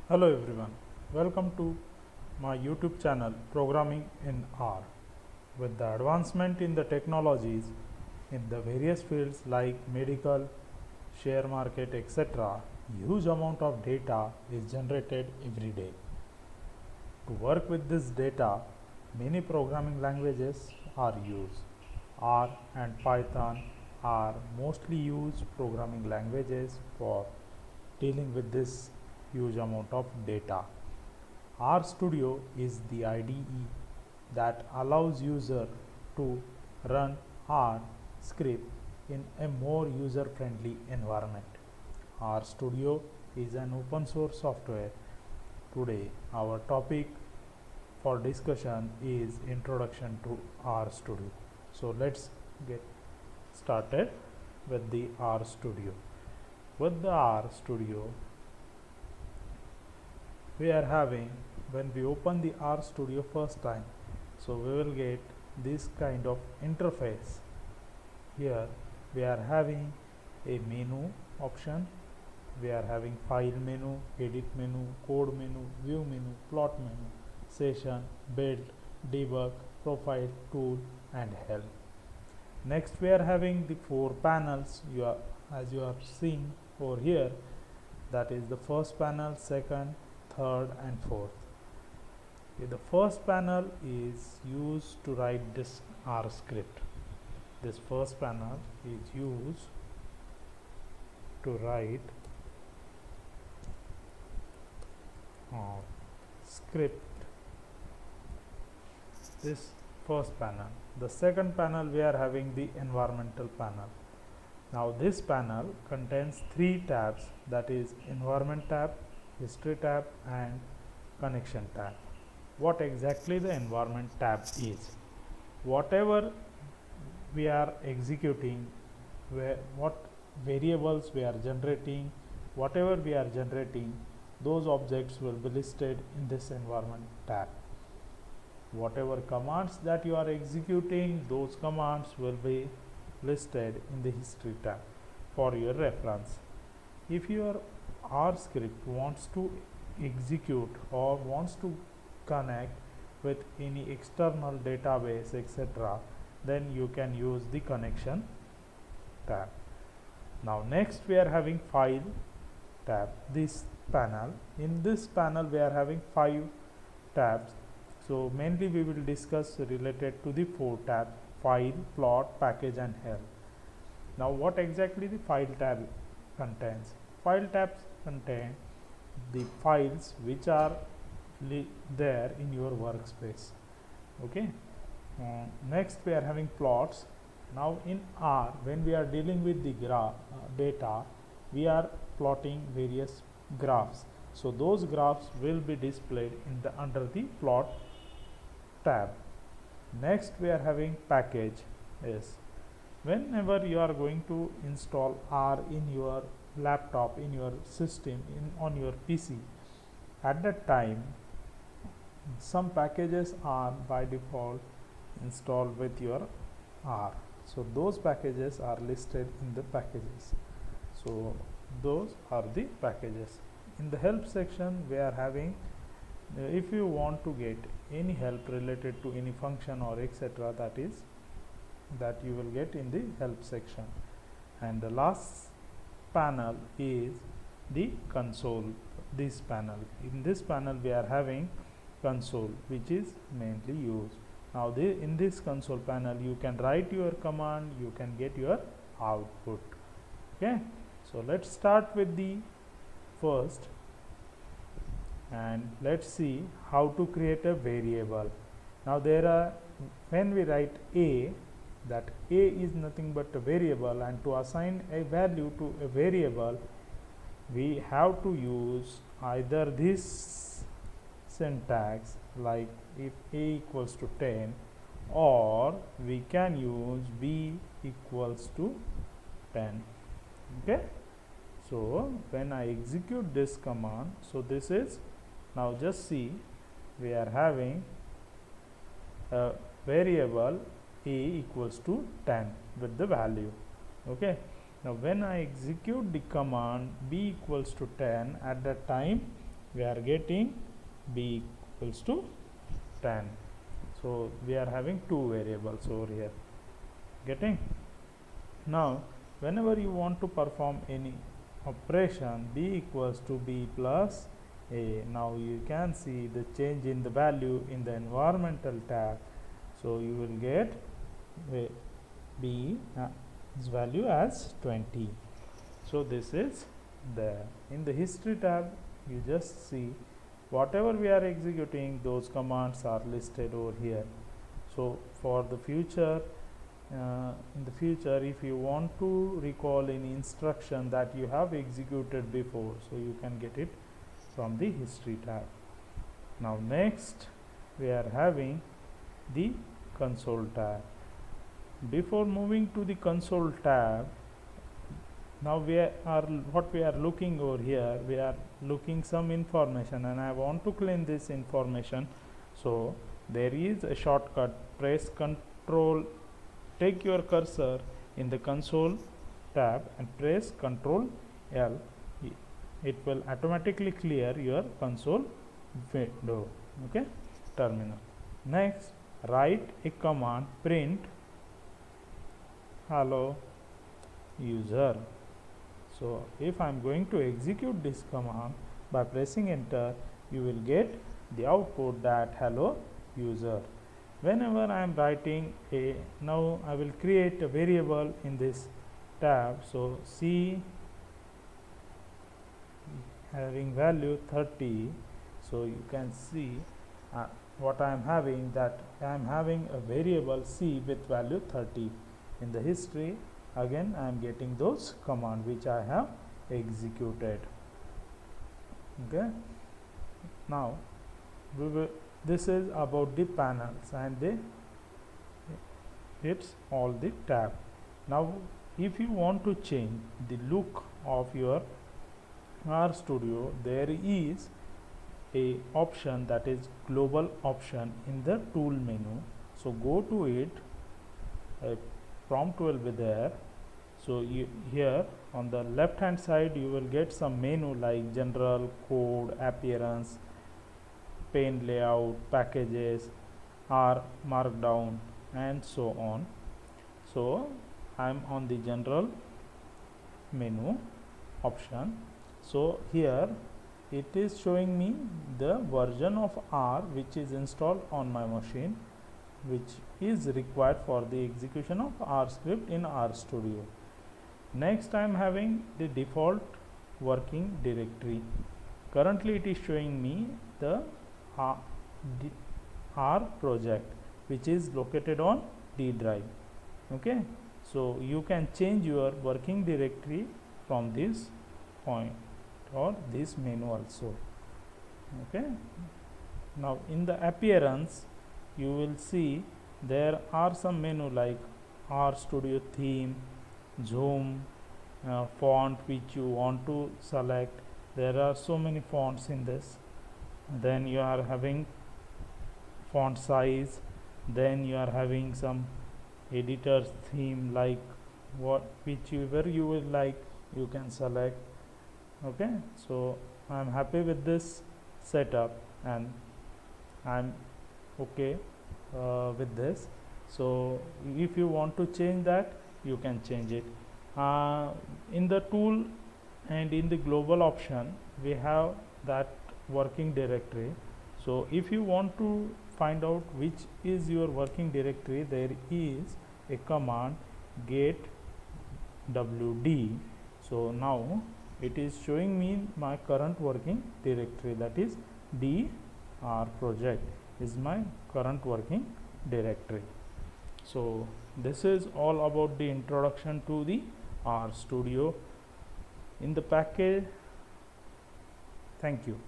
Hello everyone, welcome to my YouTube channel Programming in R. With the advancement in the technologies in the various fields like medical, share market, etc., huge amount of data is generated every day. To work with this data, many programming languages are used. R and Python are mostly used programming languages for dealing with this huge amount of data. RStudio is the IDE that allows user to run R script in a more user-friendly environment. RStudio is an open source software. Today, our topic for discussion is Introduction to RStudio. So let's get started with the RStudio. With the RStudio, we are having, when we open the RStudio first time, so we will get this kind of interface. Here we are having a menu option, we are having file menu, edit menu, code menu, view menu, plot menu, session, build, debug, profile, tool and help. Next we are having the four panels as you are seeing over here, that is the first panel, second, third and fourth. Okay, the first panel is used to write this R script. This first panel is used to write R script. This first panel. The second panel we are having the environmental panel. Now this panel contains three tabs, that is environment tab, history tab and connection tab. What exactly the environment tab is? Whatever we are executing, what variables we are generating, whatever we are generating, those objects will be listed in this environment tab. Whatever commands that you are executing, those commands will be listed in the history tab for your reference. If your R script wants to execute or wants to connect with any external database, etc., then you can use the connection tab. Now next we are having file tab, this panel. In this panel we are having 5 tabs. So mainly we will discuss related to the 4 tabs: file, plot, package and help. Now what exactly the file tab contains? File tabs contain the files which are there in your workspace. Okay. Next we are having plots. Now in R, when we are dealing with the data, we are plotting various graphs. So those graphs will be displayed in the under the plot tab. Next we are having package. Yes, whenever you are going to install R in your laptop, in your system, on your PC, at that time some packages are by default installed with your R. So those packages are listed in the packages. So those are the packages. In the help section we are having, if you want to get any help related to any function or etc., that you will get in the help section. And the last panel is the console. This panel, in this panel we are having console, which is mainly used. Now in this console panel you can write your command, you can get your output. Okay, so let's start with the first and let's see how to create a variable. Now there are, when we write a, that a is nothing but a variable, and to assign a value to a variable we have to use either this syntax, like if a equals to 10, or we can use b equals to 10. Okay, so when I execute this command, so this is, now just see, we are having a variable a equals to 10 with the value. Okay, now when I execute the command b equals to 10, at that time we are getting b equals to 10. So we are having two variables over here. Getting? Now whenever you want to perform any operation, b equals to b plus a, now you can see the change in the value in the environmental tab. So you will get b its value as 20. So this is there. In the history tab, you just see whatever we are executing, those commands are listed over here. So for the future, in the future, if you want to recall any instruction that you have executed before, so you can get it from the history tab. Now next we are having the console tab. Before moving to the console tab, now what we are looking over here, we are looking some information, and I want to clean this information. So there is a shortcut. Press Ctrl, take your cursor in the console tab and press Ctrl L. It will automatically clear your console window. Okay, terminal. Next, write a command, print hello user. So if I am going to execute this command, by pressing enter, you will get the output that hello user. Whenever I am writing now I will create a variable in this tab. So C having value 30. So you can see what I am having, that I am having a variable C with value 30. In the history, again I am getting those commands which I have executed. Okay, now this is about the panels and it's all the tab. Now if you want to change the look of your RStudio, there is a option, that is global option, in the tool menu. So go to it, a prompt will be there. So here on the left hand side you will get some menu like general, code, appearance, pane layout, packages, R markdown, and so on. So I am on the general menu option. So here it is showing me the version of R which is installed on my machine, which is required for the execution of R script in RStudio. Next I am having the default working directory. Currently it is showing me the R project which is located on D drive. Okay, so you can change your working directory from this point or this menu also. Okay, now in the appearance you will see there are some menu like RStudio theme, zoom, font which you want to select. There are so many fonts in this. Then you are having font size, then you are having some editor's theme, like whichever you will like you can select. Okay, so I am happy with this setup and I am okay with this. So if you want to change that, you can change it. In the tool and in the global option we have that working directory. So if you want to find out which is your working directory, there is a command get wd. So now it is showing me my current working directory, that is DR project is my current working directory. So this is all about the introduction to the RStudio in the package. Thank you.